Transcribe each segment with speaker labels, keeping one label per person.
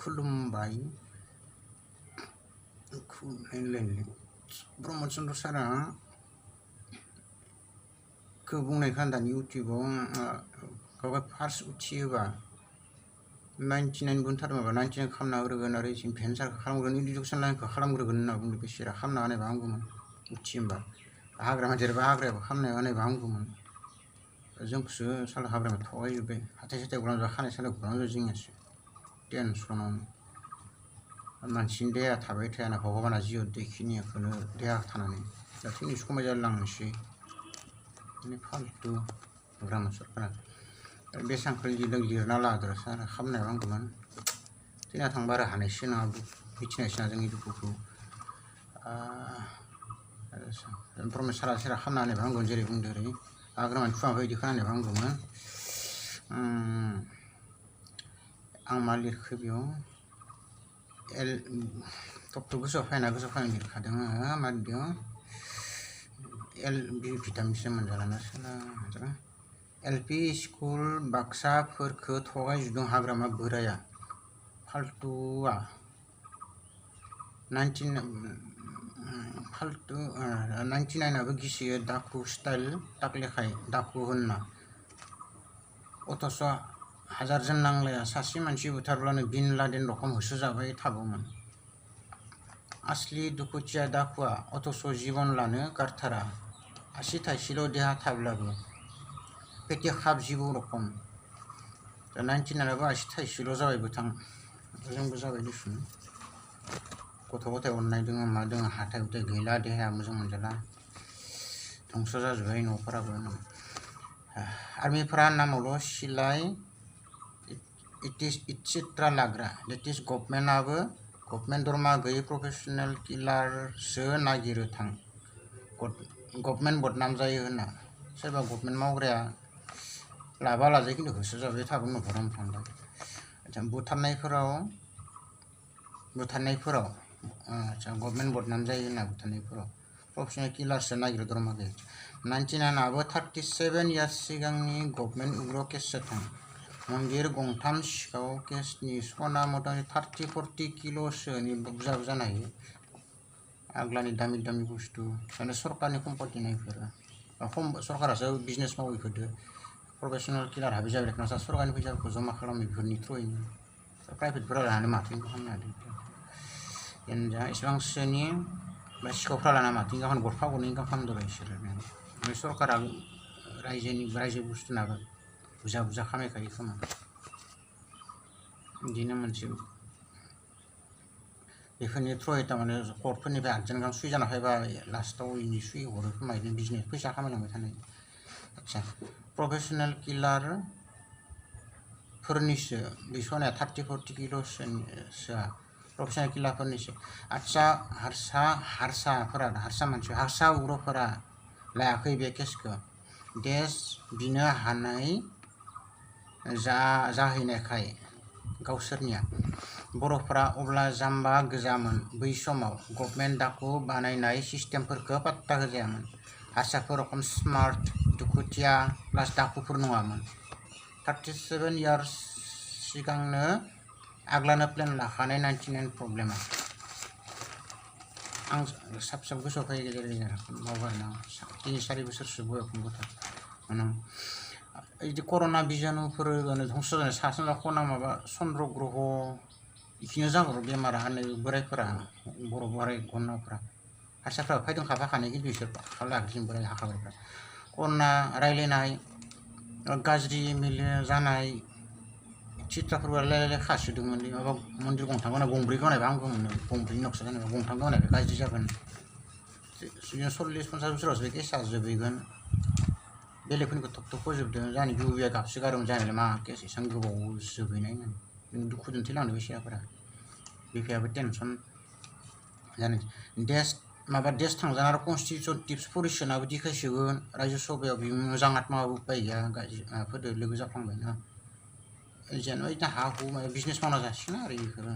Speaker 1: खुलुमबाय ब्रह्म चन्द्र सारा खौ बुंनाय खान्दानि इउटिउबाव गावगा फार्स्ट उथियोबा 99 बुंथार माबा 99 खालामना होग्रोगोन आरो इसिम भेन्सारखौ खालामग्रोगोन इडुकेसन लाइनखौ खालामग्रोगोन होनना बुंदों बेसेरा खालामना होनायबा हामगौमोन उथियोबा हाग्रामा देरबा हाग्रायाबो खालामना होनायबा हामगौमोन जोंखौसो साला हाग्रामा थगायजोब्बाय हाथाय साथाय गुलांजा खानाय सालाय गुलांजा जोंनियासो टेनसनावनो मानसिनि देहा थाबाय थायाना भगबाना जिउ दैखिनिखौनो देहा थानानै दा थैनि समाय जालांनोसै माने फालतु हाग्रामा सरकारा बेसांखौ लिरना लादों सार खालामनाय नांगौमोन थैना थांबा आरो हानायसो नङा मिथिनायसो ना जोंनि दुखुखौ इनफरमेसन सारा सेरा खालामना होनायबा हामगौमोन जेरै बुंदों ओरै हाग्रामानि फुङाबो बिदि खालामनायबा हामगौमोन आं मा लिरखो बेयाव टप गोसोआव फैना लिरखादों मा लिरदों भिटामिनसो मोनजालाना सोला एलपि स्कुल बाक्साफोरखौ थगायजुदों हाग्रामा बोराया फाल्तुआ 99आबो गिसियो दाखु स्टाइल टाकलेखाय दाखु होनना अथस हाजारजन नांलाया सासे मानसि बुथारब्लानो बिन लादेन रखम होसोजाबाय थागौमोन आसलि दुखुथिया दाखुआ अथस जीवन लानो गारथारा आसि थाइसेल' देहा थाब्लाबो पेटे खाब जिबौ रखम 99आबो आसि थाइसेल' जाबाय बोथां जोंबो जाबाय दिसुन गथ' गथाय अननाय दङ मा दङ हाथाय हुथाय गैला देहाया मोजां मोनजाला धंस जाजोब्बाय न'फोराबो आर्मिफोरा नामावल' सिलाय इटसेट्रा लाग्रा देट इज गभर्नमेन्ट दरमा गैयै प्रफेसनेल किलारसो नागिरो थां गभर्नमेन्ट बदनाम जायो होनना सोरबा गभर्नमेन्ट मावग्राया लाबा लाजायो खिन्थु होसो जाबाय थागोन न'खराव थांबाय बुथारनायफोराव गभर्नमेन्ट बदनाम जायो होनना बुथारनायफोराव प्रफेसनेल किलारसो नागिरो दरमा गैयै 99आबो 37 इयार्स सिगांनि गभर्नमेन्ट उग्र केससो थां मन्दिर गंथाम सिखाव केसनि सना मथा 30-40 किल'सोनि बुरजा जानो हायो आग्लानि दामि बुस्थु माने सरकारनि सम्पति नायफोरा सरकारासो बिजनेस मावो बेफोरदो प्रफेसनेल किलार हाबि जाबाय थानाय सरकारनि फैसाफोरखौ जमा खालामो बेफोरनि थ्रुयैनो प्राइभेटफोरा लानानै माथो खालामनो हादों जेनजा एसेबांसोनि बा सिखावफ्रा लाना माथो गाहाम गरफा गरनै इनकाम खालामदों बिसोरो सरकारा रायजो बुस्थु नाबो बुरजा खामायखायो खोमा बिदिनो मोनसे बेफोरनि थ्रुयै थारमाने कर्टफोरनिफ्राय 8 गाहाम सुइ जाना फैबा लास्टाव इनि सुइ हरो खोमा बिदिनो बिजनेस फैसा खामायलांबाय थानाय आदसा प्रफेसनेल किलारफोरनिसो बे सनाया 30-40 किल'सोआ प्रफेसनेल किलारफोरनिसो आदसा हारसा उग्रफोरा लायाखै बे केसखौ देश बिनो हानाय जाहैनायखाय गावसोरनिया बर'फोरा अब्ला जाम्बा गोजामोन बै समाव गभर्नमेन्ट दाखु बानायनाय सिस्टेमफोरखौ पात्ता होजायामोन हारसाफोर रखम स्मार्ट दुखुथिया प्लास दाखुफोर नङामोन 37 इयार्स सिगांनो आग्लानो प्लेन लाखानाय 99 प्रब्लेमा आं साब गोसोआव फैयो गेजेर मावबायना 3-4 बोसोरसो बयसनि गथ' बिदि कर'ना बिजानुफोर धंस जानाय सा सानजा खना माबा चन्द्र ग्रह इखिनो जागोन बेमारा हानो बोरायफोरा बर' बोराय गनाफोरा हारसाफ्रा फैखानाय खिन्थु बिसोर खालायाखै बोराय हाखाबायफ्रा कर'ना रायलायनाय गाज्रि मिले जानाय चित्राफोरबो रायलाय खासोदोंमोन माबा मन्दिर गंथाम गावनाय गंब्रै गावनायबा हामगौमोन गंब्रैनि नक्सा जानायबा गंथाम गावनायबा गाज्रि जागोन 40-50 बोसोरावसो बे केसा जोबहैगोन बेलेगफोरनिखौ थब फोजोबदों जानि बिबुया गाबसो गारदोंमोन जानायलाय मा केस एसां गोबाव जोबहैनाय होननानै दुखुजों थैलांदों बे सियाफोरा बिफायाबो टेनसन जानो देश थांजाना आरो कनस्टिटिउटिभ परिसनाबो दिखायसिगोन रायजो सभायाव बि मोजां आत्माबो उपाय गैया गाज्रि माबाफोरदो लोगो जाफ्लांबायना जेनेबा बिदिनो हा हु बिजनेस मावना जासिगोन आरो बेफोरो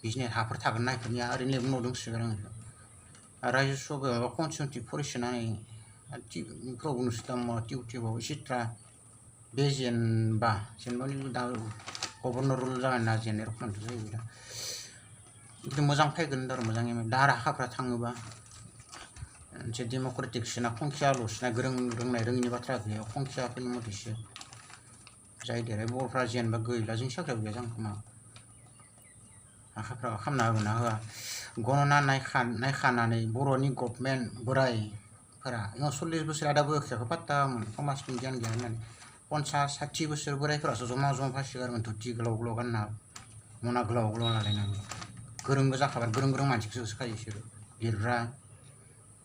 Speaker 1: बिजनेस हाफोर थागोन ना बेफोरनिया ओरैनो न' दंसोगारो आं रायजो सभायाव माबा कनस्टिटिउटिभ परिसनानै फ्रावबो नुसोदों इउटिउबाव सित्रा बे जेनेबा दा गभर्नर रुल जागोन ना जेनेरेल रखमथ' जायो दा खिन्थु मोजां फैगोन आरो मोजाङै दा राहाफ्रा थाङोबा मोनसे डेम'क्रेटिक सोना खंखियाल'सोना गोरों रोंनाय रोङिनि बाथ्रा गैया खंखियाफोरनि मथेसो जाय देरै बर'फ्रा जेनेबा गैला जों साख्रियाव गैया जां खोमा आखाफ्रा खालामना होगोन ना होआ गणना नायखानानै बर'नि गभर्नमेन्ट बोरायफोरा 40 बोसोर आदा बोसोरखौ पात्तामोन समाज बिगियान गैया होननानै 50-60 बोसोर बोरायफोरासो जमा फासिगारमोन धुति गोलाव गोलाव गानना मना गोलाव गोलाव लालायनानै गोरोंबो जाखाबाय गोरों मानसिखौसो होसोखायो बिसोरो लिरग्रा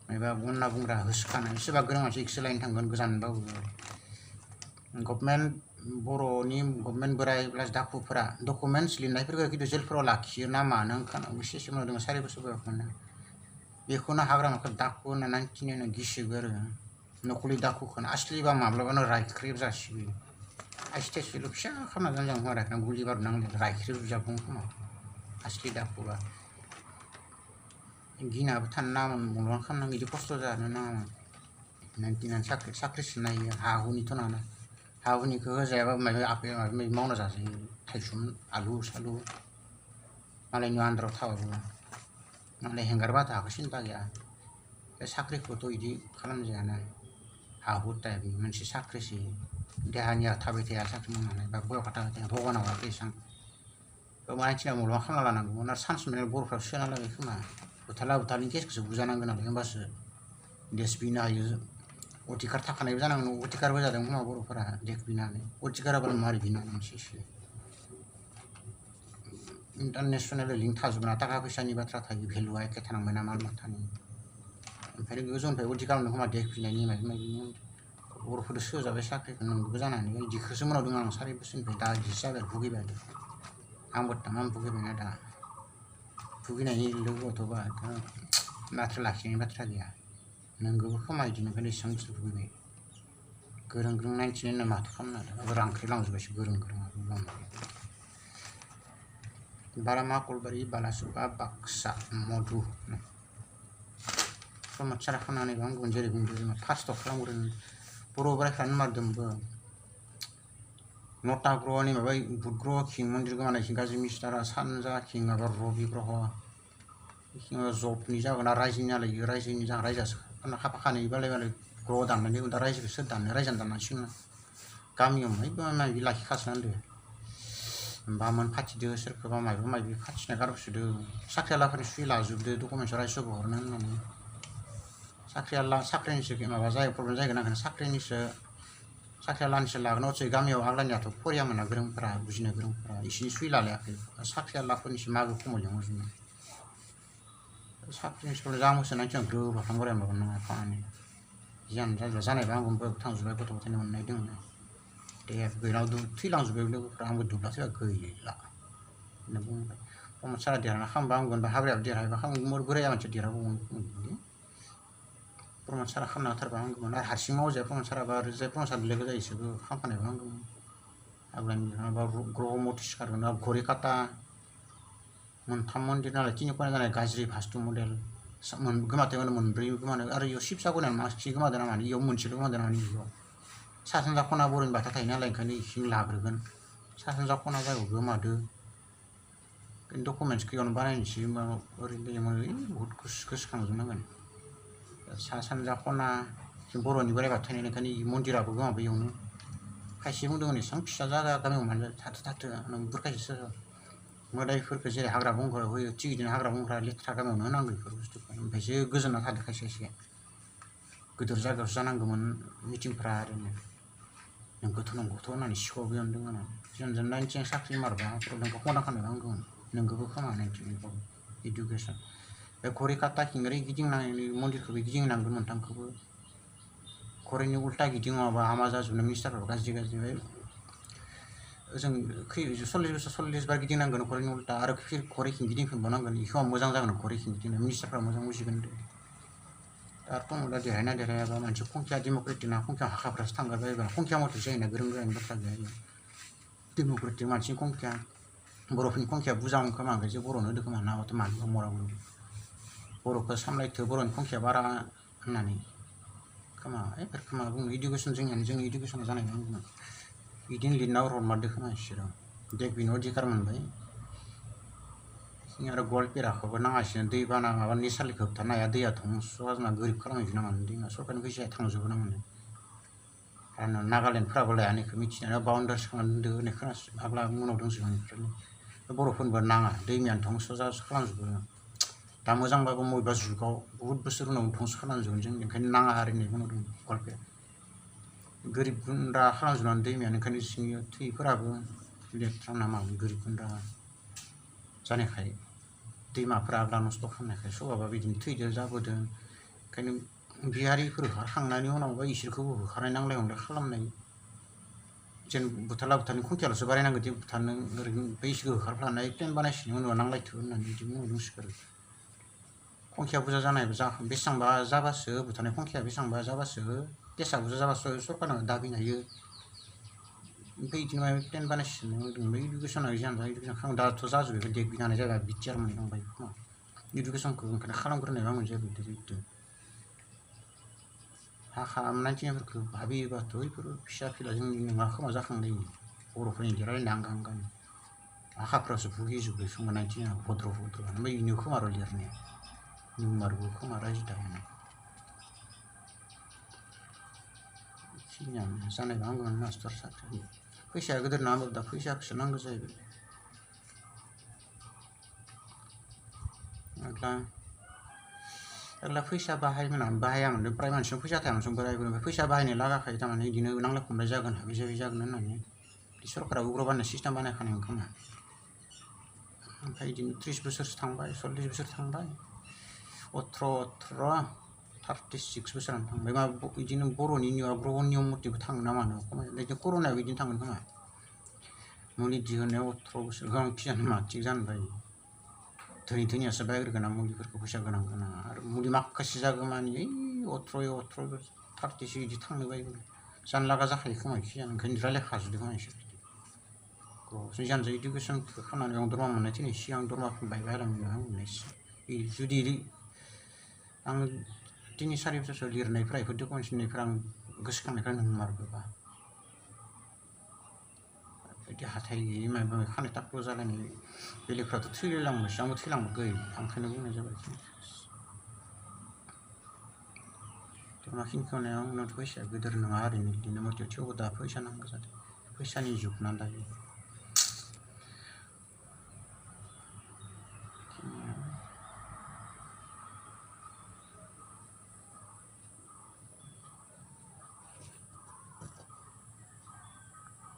Speaker 1: माबा होनना बुंग्रा होसोखानाय सोरबा गोरों मानसि इखौसो लायनो थांगोन गोजानबाबो गभर्नमेन्ट बर'नि गभर्नमेन्ट बोराय प्लास दाखुफोरा डकुमेन्टस लिरनायफोरखौ खिन्थु जेलफोराव लाखियो ना मानो होनखानांगौ सिस्टेमाव दङ 4 बोसोर बयसखौनो बेखौनो हाग्रामाखौ दाखु होननानै नांथिनो गिसिबो आरो नकलि दाखुखौनो आसलिबा माब्लाबानो रायख्रेब जासिगोन आइसटेसल' फिसा खालामना जानजां माराखना गुलि बार नांगौ रायख्रेब जाबुं खोमा asli dakuba gina tan naman mulwan kan nang idi kosto jana naman nanti nan sakri senai hahuni to nana hahuni ko jaba mai ape mai mauna jasi taisum alu salu malai nyandro tawu malai henggar bata kasinta ya sakri ko to idi kalam jana hahu tabi mansi sakri si dehanya tabe te sakri mana ba boy kata te bogona wa pesang मानसिना मुलुग खालामना लानांगौमोन आरो chance मोननाय बर'फ्राबो सोना लाबाय खोमा बुथारनि केसखौसो बुजानांगोन नालाय होमबासो देश बिनो हायो अधिकार थाखानायबो जानांगोन अधिकारबो जादों खोमा बर'फोरा देश बिनानै अधिकाराबालाय मारै बिनो मोनसेसो इन्टारनेसनेल लिंक थाजोबना थाखा फैसानि बाथ्रा थायो भेलुआ एखे थानांबाय ना माल माथानि ओमफ्राय गोजौनिफ्राय अधिकार मोनो खोमा देश बिनायनि माबा माबिनि बर'फोरजों सोजाबाय साख्रिखौ नंगौबो जानानै बिदिखौसो मोनावदों आं 4 बोसोरनिफ्राय दा बिदिसो जाबाय भुगिबाय आंबो तामाम भुगिबायना दा भुगिनायनि लोगोआवथ'बा बाथ्रा लाखिनायनि बाथ्रा गैया नोंगौबो खोमा बिदिनो ओंखायनो एसेबां बोसोर भुगिबाय गोरों नायथिनो माथो खालामनो रांख्रिलांजोब्बायसो गोरों बारामा कलबारि बालासुगा बाक्सा मधु समाचार खालामनानै आं गुबुन जेरै बुंदों फार्स्टआव खालामग्रोनो बर' बोरायफ्रानो मारदोंबो नटा ग्रहनि माबा बुध ग्रह किं मन्दिर गोमानायसिं गाज्रि मिस्टारा सानजा किं माबा रबि ग्रह जबनि जागोन आरो रायजोनि नालाय रायजोनि जा रायजासो खाफाखानै बालाय ग्रह दाननानै दा रायजोखौ सोर दाननो रायजानो दाननांसिगोन गामियाव माबा लाखिखासोना होनदो बामोन फाथिदो सोरखौबा माबि फाथिना गारबोसोदो साख्रियालाफोरनि सुइ लाजोबदो डकुमेन्टस रायजोखौ हरनो होननानै साख्रिनिसो माबा जायो प्रब्लेम जायगोन आंखायनो साख्रियालानिसो लागोन अथसै गामियाव आग्लानियाथ' फरिया मोना गोरोंफोरा बुजिनो गोरोंफोरा इसोरनि सुइ लालायाखै साख्रियालाफोरनिसो मागो खमाव लिंहरजोबनो साख्रिनिसो जा मोसानानै जों ग्रोब हाखांबोराय माबा नङा फानि जियानो जानायबा आंबो थांजोब्बाय गथ' गथायनि मोननाय दङ दे गैला थैलांजोब्बाय लोगोफ्रा आंबो दुब्ला थैबा गैला होनना बुंबाय समाचारा देरहाना खालामबा आंगोन बा हाबायाबो देरहायोबा खालामो बोराया मानसि देरहाबावगोन प्रमाचारा खालामना होथारबा हामगौमोन आरो हारसिं मावजाया प्रमाचाराबा आरो जाय प्रमाचार लोगो जायो इसोरबो खालामफानायबा हामगौमोन आग्लानि माबा ग्रह मथि सिखारगोन घरि काटा मोनथाम मन्दिर नालाय तिनि खना जानाय गाज्रि भास्तु मडेल गोमाथायमोन मोनब्रै गोमानो आरो इयाव शिबसागरनि मानसि गोमादों ना मानो इयाव मोनसेल' गोमादों ना मानो इयाव सा सानजा खना बर'नि बाथा थायो नालाय ओंखायनो इसिं लाग्रोगोन सा सानजा खना जायगायाव गोमादो डकुमेन्टसखौ इयावनो बानायनोसै ओरैनो बहुद गोसोखांजोबनांगोन सा सानजा खना बर'नि बोराइ बाथौ थानाय ओंखायनो मन्दिराबो गोमाबाय इयावनो खायसे बुंदोंमोन एसेबां फिसा जागा गामियाव मानो थाथो नों बुरखायसो मोदायफोरखौ जेरै हाग्रा बंग्रा होयो थिग बिदिनो हाग्रा बंग्रा लेथ्रा गामियावनो होनांगौ बेफोर बुस्थुखौ ओमफ्रायसो गोजोनना थादो खायसे गिदिर जायगायावसो जानांगौमोन मिटिंफ्रा ओरैनो नोंगौथ' होननानै सिखाव बेयावनो दङ जोंजों 90 साख्रि मारबा नोंखौ खना खानो नांगौमोन नोंगौबो खोमा 90 इडुकेसन बे घरि काटा खिंगारि गिदिंनानै मन्दिरखौबो गिदिंनांगोन मोनथामखौबो घरिनि उल्टा गिदिङाबा हामा जाजोबनो मिनिस्टारफ्राबो गाज्रि जों 40 बार गिदिंनांगोन घरिनि उल्टा आरो घरिखिं गिदिंफिनबावनांगोन बेखौ मोजां जागोन घरिखिं गिदिंनो मिनिस्टारफ्रा मोजां बुजिगोन दाथ' दा देरहायना देरहायाबा मानसि खंखिया डेम'क्रेटिक ना खंखिया हाखाफ्रासो थांगारबाय खंखिया मथे जायोना गोरों गोरानि बाथ्रा गैया डेम'क्रेटिक मानसिनि खंखिया बर'फोरनि खंखिया बुजामोन खोमा ओंखायसो बर'नो होदो खोमा नाबाथ' मानो मराबो बर'खौ सामलायथो बर'नि खंखिया बारा होननानै खोमा बुङो इडुकेसन जों इडुकेसनाव जानाय नङा बिदिनो लिरना हरमारदो खोमा बिसोरो देख बिनो अधिकार मोनबाय आरो गवालपेराखौबो नाङासिनो दैबाना माबा नेसालिखौ होबथानो हाया दैया धंस' जोंना गोरिब खालामहैजोबना मानो दैमा सरकारनि फैसाया थांजोबो ना मानो आरो नागालेण्डफोराबो लायानिखौ मिथिनानै बाउन्डारिस खालामना दोनदो होननाय खोनासो आग्ला उनाव दंजोबो बेनिफ्रायनो बर'फोरनोबो नाङा दैमायानो धंस' खालामजोबो दा मोजांबाबो बबेबा जुगाव बुहुद बोसोर उनाव धंस' खालामजोबगोन जों ओंखायनो नाङा आरो होननाय उनाव दं गवालपेरा गोरिब गुन्द्रा खालामजोबनानै दैमायानो ओंखायनो बिसोरनि थैफोराबो लेथ्रा ना मामोन गोरिब गुन्द्रा जानायखाय दैमाफोरा आग्ला नस्थ' खालामनायखाय सबाबा बिदिनो थैदो जाबोदों ओंखायनो बिहारिफोर होखारखांनायनि उनावबा इसोरखौबो होखारनाय नांलाय खमलाय खालामनाय जेन भुटाननि खुंखियाल'सो बारायनांगौ दि भुटाननो ओरैनो बैसोखौ होखारफ्लानाय प्लेन बानायसिनो उनाव नांलायथो होननानै बिदि बुंसिगोन खुंखिया बुरजा जानाय बेसेबांबा जाबासो भुटाननि खुंखिया बेसेबांबा जाबासो केसा बुरजा जाबासो सरकारनाव दाबिनो हायो ओमफ्राय बिदिनो माबा प्लेन बानायसिनो ओमफ्राय इडुकेसना जानोबा इडुकेसन दाथ' जाजोबो देख बिनानै जायगा बिटिआर मोनलांबाय खोमा इडुकेसनखौ ओंखायनो खालामग्रोनायबा मोनजाया बिदि हा खालामनायफोरखौ भाबियोबाथ' बेफोर फिसा फिला जोंनि नङा खोमा जाखांनाय बर'फोरनि रायलायनो हांगां आखाफ्रावसो भुगिजोबो समाव 19 भद्र ओमफ्राय इनो खोमा आरो लिरनाया निउमारबो खोमा रायजो दानाया खिनियानो जानायबा आंगोमोन मास्टार साख्रि फैसाया गिदिर नङा दा फैसाखौसो नांगौ जाहैबाय आग्ला फैसा बाहायामोन प्राय मानसिनाव फैसा थायामोन बोराय बुरैनिफ्राय फैसा बाहायनो लागाखायो थारमाने बिदिनो नांलाय खमलाय जागोन हाबि जाबि जागोन होननानै सरकारा उग्र बानायनाय सिस्टेम बानायखानायमोन खोमा ओमफ्राय बिदिनो 30 बोसोरसो थांबाय 40 बोसोर थांबाय 18 36 बोसोरानो थांबाय मा बिदिनो बर'नि ग्रह नियम मथेबो थाङो ना मानो बिदिनो कर'नायाव बिदिनो थांगोन खोमा मुलि दिहुननायाव 18 बोसोर गाहाम खिजानो मा थिग जानोबाय धोनियासो बायग्रोगोन ना मुलिफोरखौ फैसा गोनां गोनां आरो मुलि माखासे जागौ मानि 18 30 बिदि थांनो बायगोन जानो लागा जाखायो खोमा खिजानो ओंखायनो रायलायखाजोबदों खोमा इसोर जानोसै इडुकेसनखौ खालामनानै आं दरमा मोननाय थैनाय सिगां दरमाखौ बायबाय आं मोननायसो जुदि आं 3-4 बोसोरसो लिरनायफ्रा बेफोर डकुमेन्टस लिरनायफ्रा आं गोसोखांनायफ्रा नंमारगौबा बिदि हाथाय गैयि माबा खानाय टाक्ल' जालायनाय बेलेगफ्राथ' थैलायलांबायसो आंबो थैलांबाय ओंखायनो बुंनाय जाबाय दरमाखिनिखौ होनायाव आंनाव फैसाया गिदिर नङा ओरैनो बिदिनो मथे थेवबो दा फैसा नांगौ जादों फैसानि जुग ना दायो